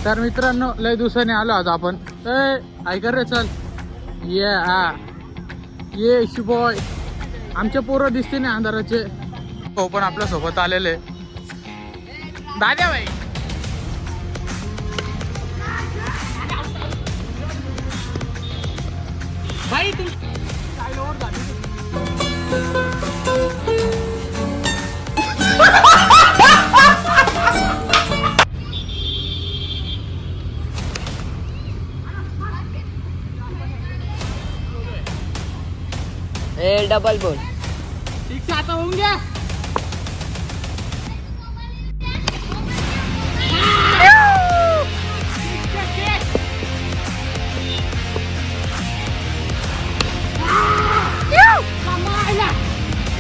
तर मित्रांनो लय दिवसांनी आलो आज आपण. ऐकर रे चल ये ये शिबॉय. आमचे पोरं दिसते नाही अंधाराचे. हो पण आपल्या सोबत आलेले दाद्या भाई. भाई तू काय लोड झाली. ए डबल बोल. ठीक से आता होऊन गया.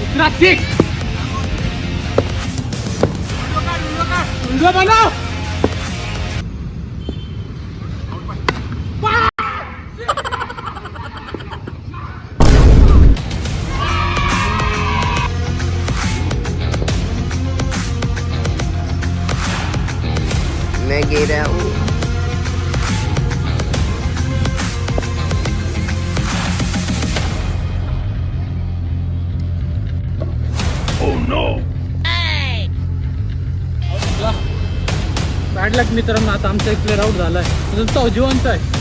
इतना ठीक वीडियो बनाओ. मैं गिरा हूँ. बॅड लक मित्रांनो. आता आमचा एक प्लेअर आउट झालाय. तो जिवंत आहे.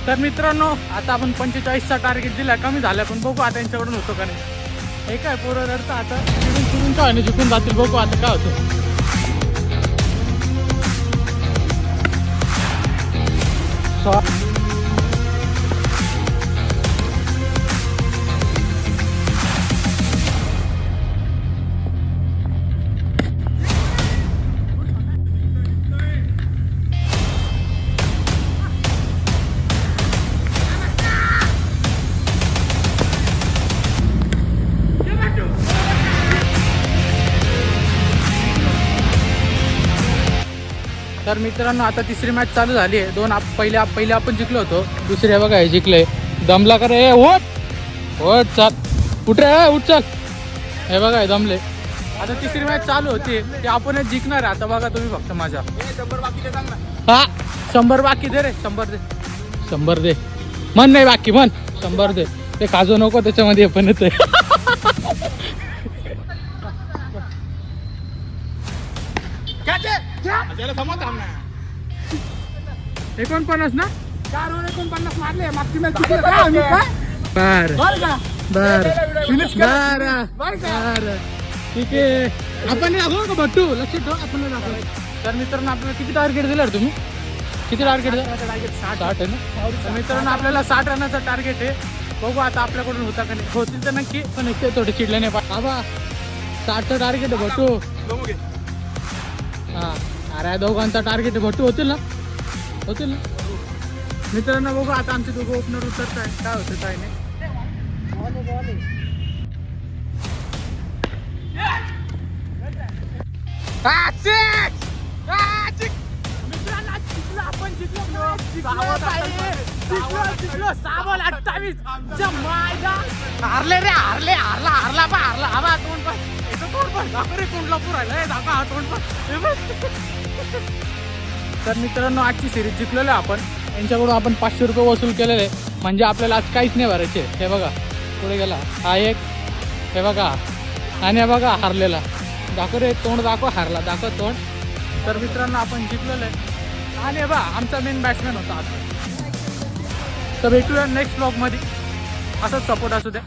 तर मित्रांनो आता आपण 45चा टार्गेट दिला. कमी झाला पण बघू आता यांच्याकडून होतो का नाही. हे काय पोरं रडतं आता. चिरून काय नाही जिंकून जातील. बघू आता काय होतं. तर मित्रांनो आता तिसरी मॅच चालू झाली आहे. पहिले आपण जिंकलो होतो. दुसरे बघा हे जिंकले. दमला का रे. ओट चाल उठ रे. उठ चल. हे बघा हे दमले. आता तिसरी मॅच चालू होती. ते आपणच जिंकणार आहे. आता बघा तुम्ही फक्त माझ्या. 100 बाकी दे रे. 100 दे. मन नाही बाकी मन. 100 दे. ते काजू नको त्याच्यामध्ये पण येते. 49 ना. 49 मारले. मागची मॅच जिंकली का आम्ही काय. बर ठीक आहे. आपण दाखवू का भट्टू. लक्ष ठेव आपण दाखव. तर मित्रांनो आपल्याला किती टार्गेट दिलं तुम्ही. किती टार्गेट. 60 आहे ना. तर मित्रांनो आपल्याला 60 रनाचा टार्गेट आहे. बघू आता आपल्याकडून होता का नाही. होतील तर नक्की. पण एक थोडे चिडले नाही बाबा. 60चं टार्गेट आहे भट्टू. हा अरे दोघांचा टार्गेट आहे भट्टू. होतील ना मित्रांनो. बघू आता आमचे दोघं ओपनर उतरत आहे. काय होतं काय नाही. आपण जिंकलो 28. हारले रे. हारला आबा तोंड पण तोंड पण दाखव रे. तोंडला पुरायला दाखवा तोंड पण. तर मित्रांनो आजची सिरीज जिंकलेलो आपण. यांच्याकडून आपण 500 रुपये वसूल केलेले. म्हणजे आपल्याला आज काहीच नाही भरायचे. हे बघा पुढे गेला हा एक. हे बघा आणि हे बघा हारलेला. दाखव रे तोंड. दाखव हारला. दाखव तोंड. तर मित्रांनो आपण जिंकलेलं आहे. आणि बा आमचा मेन बॅट्समॅन होता आता. तर भेटूया नेक्स्ट ब्लॉगमध्ये. असंच सपोर्ट असू द्या.